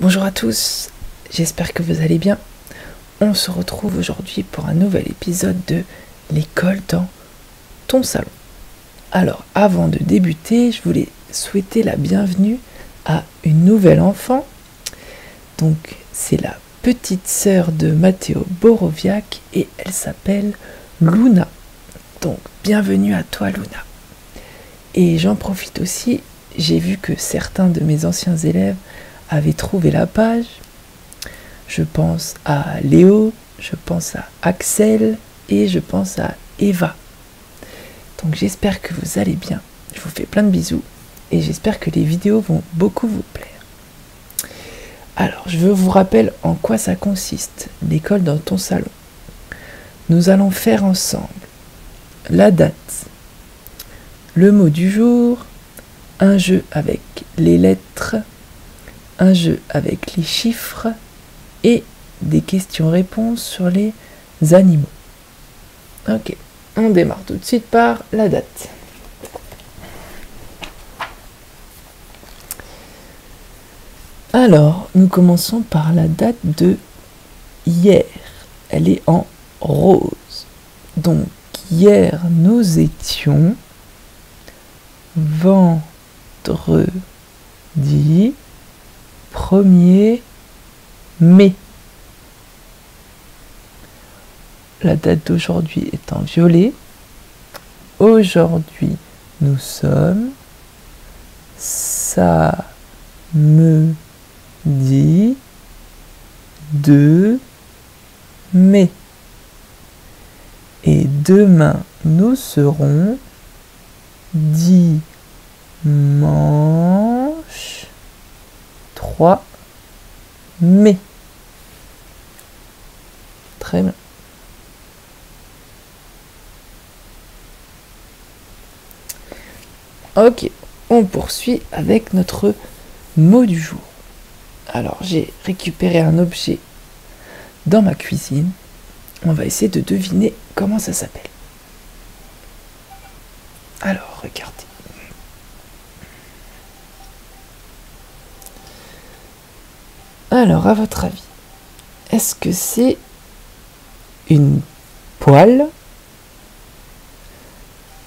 Bonjour à tous, j'espère que vous allez bien. On se retrouve aujourd'hui pour un nouvel épisode de l'école dans ton salon. Alors, avant de débuter, je voulais souhaiter la bienvenue à une nouvelle enfant. Donc, c'est la petite sœur de Matteo Boroviac et elle s'appelle Luna. Donc, bienvenue à toi Luna. Et j'en profite aussi, j'ai vu que certains de mes anciens élèves avaient trouvé la page. Je pense à Léo, je pense à Axel et je pense à Eva. Donc j'espère que vous allez bien. Je vous fais plein de bisous et j'espère que les vidéos vont beaucoup vous plaire. Alors, je vous rappelle en quoi ça consiste, l'école dans ton salon. Nous allons faire ensemble la date, le mot du jour, un jeu avec les lettres, un jeu avec les chiffres et des questions-réponses sur les animaux. Ok, on démarre tout de suite par la date. Alors, nous commençons par la date de hier. Elle est en rose. Donc, hier, nous étions vendredi 1er mai. La date d'aujourd'hui est en violet. Aujourd'hui, nous sommes samedi 2 mai. Et demain, nous serons dimanche 3 mai. Très bien. Ok, on poursuit avec notre mot du jour. Alors, j'ai récupéré un objet dans ma cuisine. On va essayer de deviner comment ça s'appelle. Alors, regardez. Alors, à votre avis, est-ce que c'est une poêle?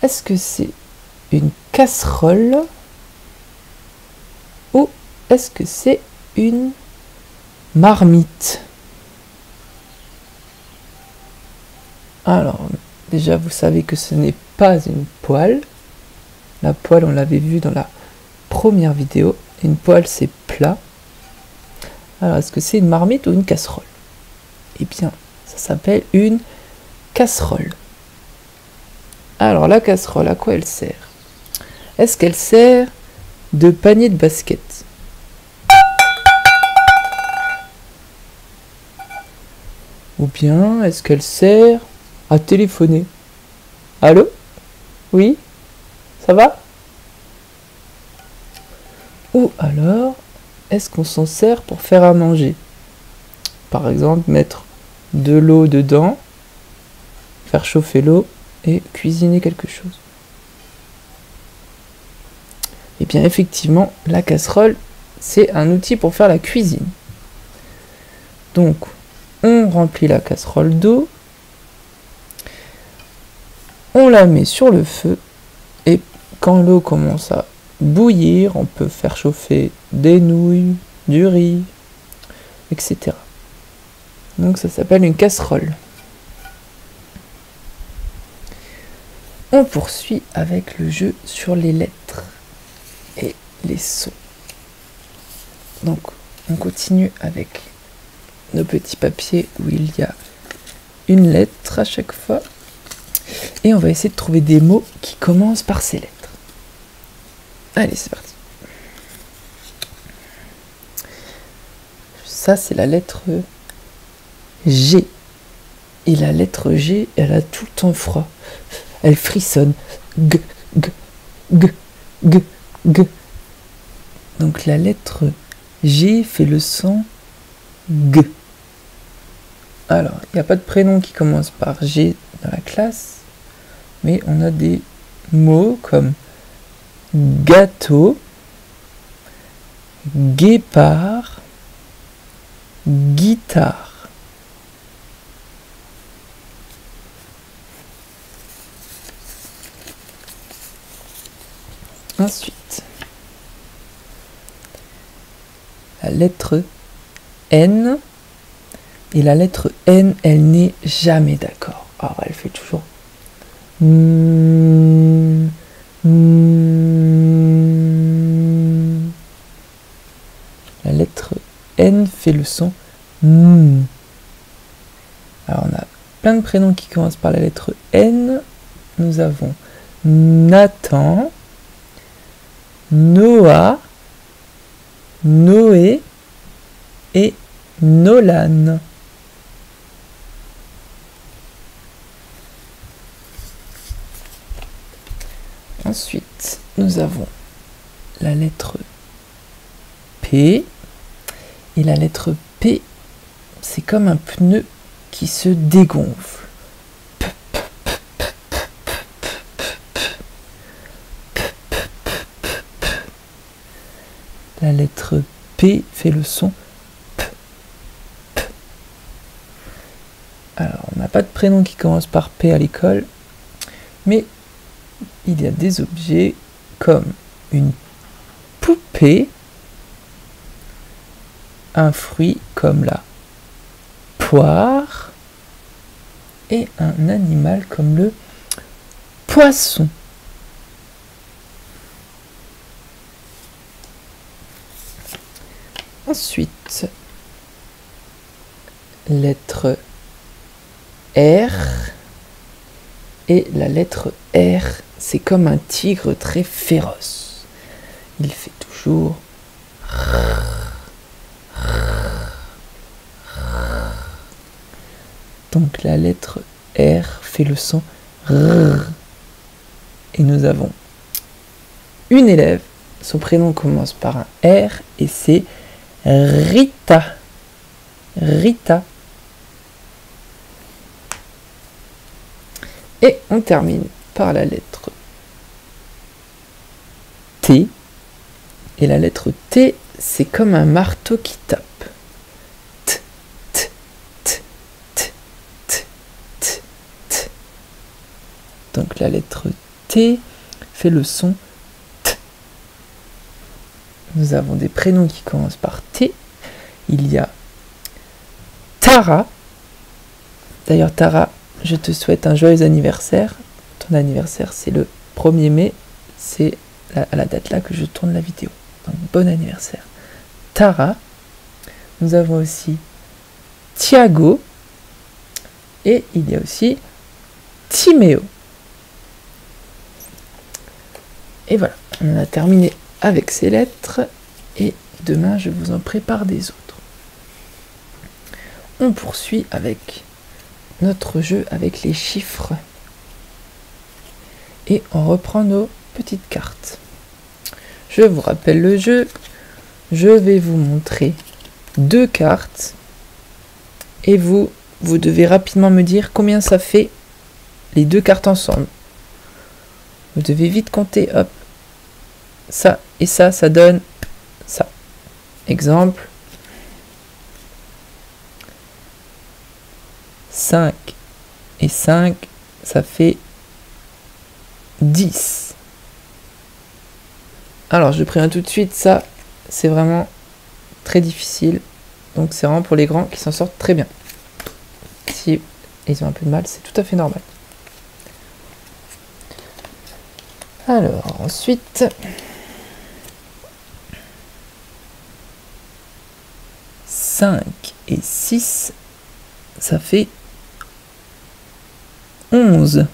Est-ce que c'est une casserole? Ou est-ce que c'est une marmite? Alors, déjà, vous savez que ce n'est pas une poêle. La poêle, on l'avait vu dans la première vidéo. Une poêle, c'est plat. Alors, est-ce que c'est une marmite ou une casserole? Eh bien, ça s'appelle une casserole. Alors, la casserole, à quoi elle sert? Est-ce qu'elle sert de panier de basket? Ou bien, est-ce qu'elle sert à téléphoner? Allô? Oui? Ça va? Ou alors, est-ce qu'on s'en sert pour faire à manger? Par exemple, mettre de l'eau dedans, faire chauffer l'eau et cuisiner quelque chose. Et bien effectivement, la casserole, c'est un outil pour faire la cuisine. Donc, on remplit la casserole d'eau, on la met sur le feu, et quand l'eau commence à bouillir, on peut faire chauffer des nouilles, du riz, etc. Donc ça s'appelle une casserole. On poursuit avec le jeu sur les lettres et les sons. Donc on continue avec nos petits papiers où il y a une lettre à chaque fois. Et on va essayer de trouver des mots qui commencent par ces lettres. Allez, c'est parti. Ça, c'est la lettre G. Et la lettre G, elle a tout le temps froid. Elle frissonne. G, G, G, G, G. Donc la lettre G fait le son G. Alors, il n'y a pas de prénom qui commence par G dans la classe, mais on a des mots comme gâteau, guépard, guitare. Ensuite, la lettre N. Et la lettre N, elle n'est jamais d'accord. Alors, elle fait toujours... La lettre N fait le son M. Alors, on a plein de prénoms qui commencent par la lettre N. Nous avons Nathan, Noah, Noé et Nolan. Ensuite, nous avons la lettre P. Et la lettre P, c'est comme un pneu qui se dégonfle. La lettre P fait le son P. Alors, on n'a pas de prénom qui commence par P à l'école, mais il y a des objets comme une poupée, un fruit comme la poire et un animal comme le poisson. Ensuite, lettre R. Et la lettre R, c'est comme un tigre très féroce. Il fait toujours... Donc la lettre R fait le son R. Et nous avons une élève, son prénom commence par un R et c'est Rita. Rita. Et on termine par la lettre T. Et la lettre T, c'est comme un marteau qui tape. T, t, t, t, t, t, t. Donc la lettre T fait le son T. Nous avons des prénoms qui commencent par T. Il y a Tara. D'ailleurs, Tara, je te souhaite un joyeux anniversaire. Ton anniversaire, c'est le 1er mai. C'est à la date là que je tourne la vidéo. Donc, bon anniversaire. Tara. Nous avons aussi Thiago. Et il y a aussi Timéo. Et voilà, on a terminé avec ces lettres. Et demain, je vous en prépare des autres. On poursuit avec notre jeu avec les chiffres. Et on reprend nos petites cartes. Je vous rappelle le jeu. Je vais vous montrer 2 cartes. Et vous devez rapidement me dire combien ça fait les 2 cartes ensemble. Vous devez vite compter, hop. Ça et ça donne ça. Exemple. 5 et 5, ça fait 10. Alors, je préviens tout de suite, ça, c'est vraiment très difficile. Donc, c'est vraiment pour les grands qui s'en sortent très bien. Si ils ont un peu de mal, c'est tout à fait normal. Alors, ensuite... 5 et 6, ça fait 11.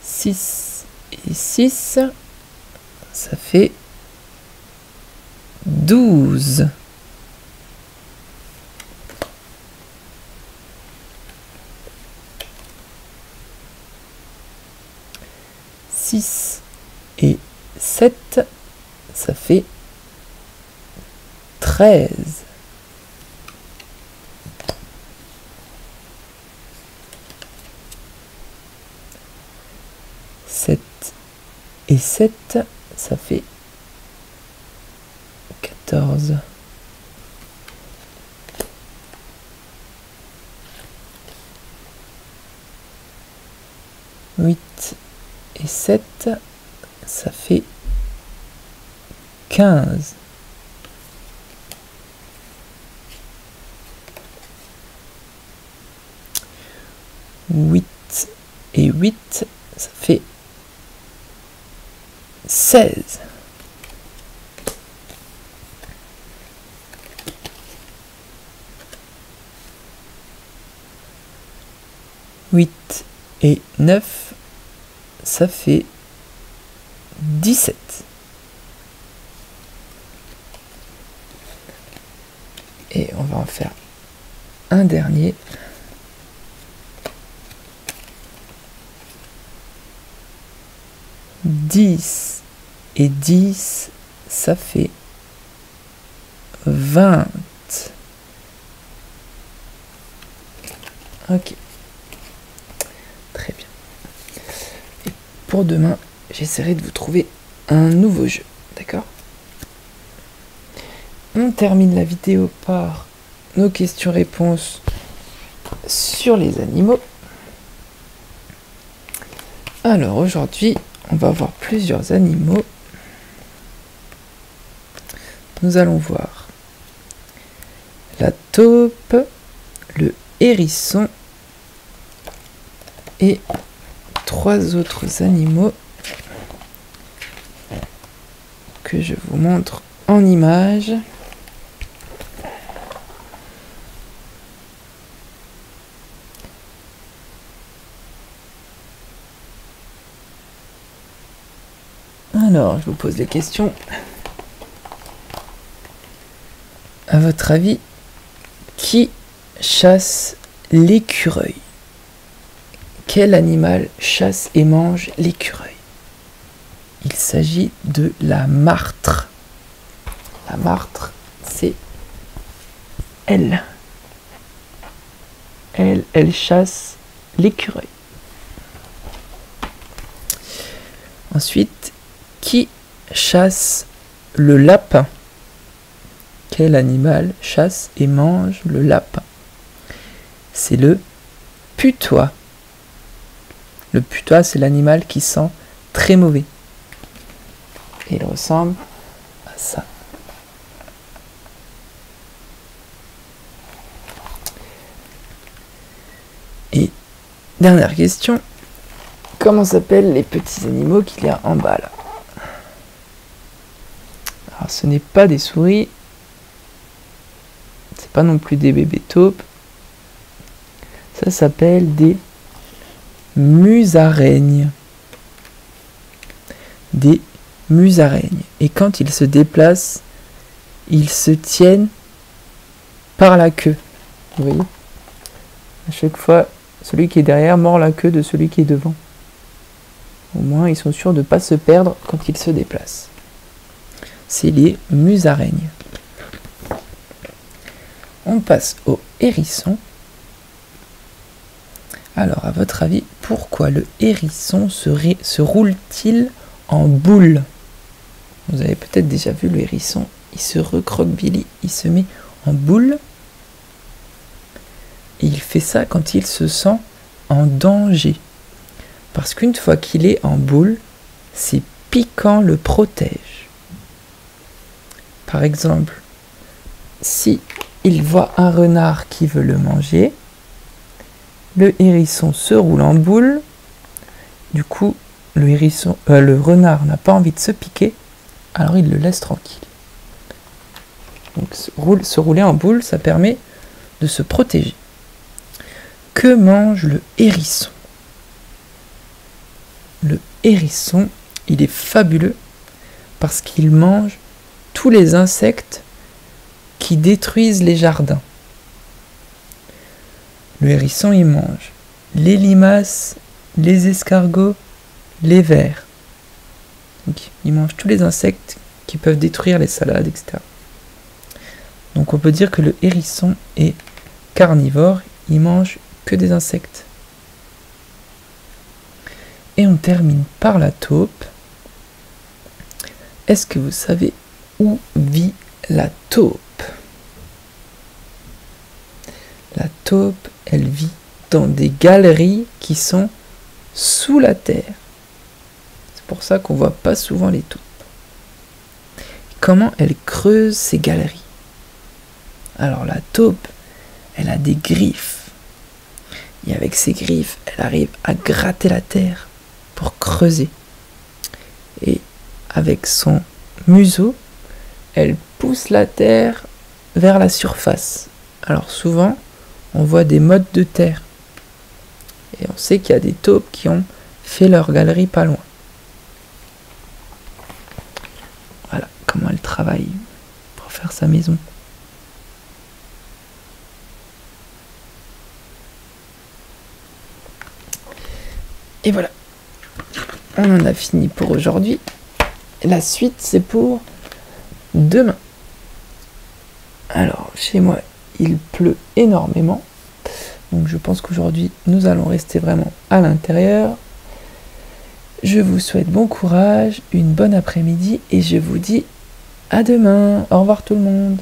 Six et 6, ça fait 12. 6 et 7, ça fait 13. et 7, ça fait 14. 8 et 7, ça fait 15. 8 et 8, ça fait 16. 8 et 9, ça fait 17. Et on va en faire un dernier. 10 et 10, ça fait 20. Ok. Très bien. Et pour demain, j'essaierai de vous trouver un nouveau jeu. D'accord? On termine la vidéo par nos questions-réponses sur les animaux. Alors aujourd'hui, on va voir plusieurs animaux. Nous allons voir la taupe, le hérisson et 3 autres animaux que je vous montre en images. Alors, je vous pose des questions. À votre avis, qui chasse l'écureuil? Quel animal chasse et mange l'écureuil? Il s'agit de la martre. La martre, c'est elle. Elle chasse l'écureuil. Ensuite, qui chasse le lapin? Quel animal chasse et mange le lapin? C'est le putois. Le putois, c'est l'animal qui sent très mauvais. Et il ressemble à ça. Et dernière question. Comment s'appellent les petits animaux qu'il y a en bas là? Alors ce n'est pas des souris. C'est pas non plus des bébés taupes. Ça s'appelle des musaraignes. Des musaraignes. Et quand ils se déplacent, ils se tiennent par la queue. Vous voyez? À chaque fois, celui qui est derrière mord la queue de celui qui est devant. Au moins, ils sont sûrs de ne pas se perdre quand ils se déplacent. C'est les musaraignes. On passe au hérisson. Alors, à votre avis, pourquoi le hérisson se roule-t-il en boule? Vous avez peut-être déjà vu le hérisson. Il se recroqueville, il se met en boule. Et il fait ça quand il se sent en danger. Parce qu'une fois qu'il est en boule, ses piquants le protègent. Par exemple, si il voit un renard qui veut le manger, le hérisson se roule en boule. Du coup, le renard n'a pas envie de se piquer, alors il le laisse tranquille. Donc se rouler en boule, ça permet de se protéger. Que mange le hérisson? Le hérisson, il est fabuleux parce qu'il mange tous les insectes qui détruisent les jardins. Le hérisson, il mange les limaces, les escargots, les vers. Donc, il mange tous les insectes qui peuvent détruire les salades, etc. Donc on peut dire que le hérisson est carnivore, il mange que des insectes. Et on termine par la taupe. Est-ce que vous savez où vit la taupe? La taupe, elle vit dans des galeries qui sont sous la terre. C'est pour ça qu'on voit pas souvent les taupes. Comment elle creuse ces galeries? Alors la taupe, elle a des griffes. Et avec ses griffes, elle arrive à gratter la terre pour creuser. Et avec son museau, elle pousse la terre vers la surface. Alors souvent, on voit des mottes de terre. Et on sait qu'il y a des taupes qui ont fait leur galerie pas loin. Voilà comment elle travaille pour faire sa maison. Et voilà, on en a fini pour aujourd'hui. La suite, c'est pour demain. Alors, chez moi, il pleut énormément. Donc, je pense qu'aujourd'hui, nous allons rester vraiment à l'intérieur. Je vous souhaite bon courage, une bonne après-midi et je vous dis à demain. Au revoir tout le monde.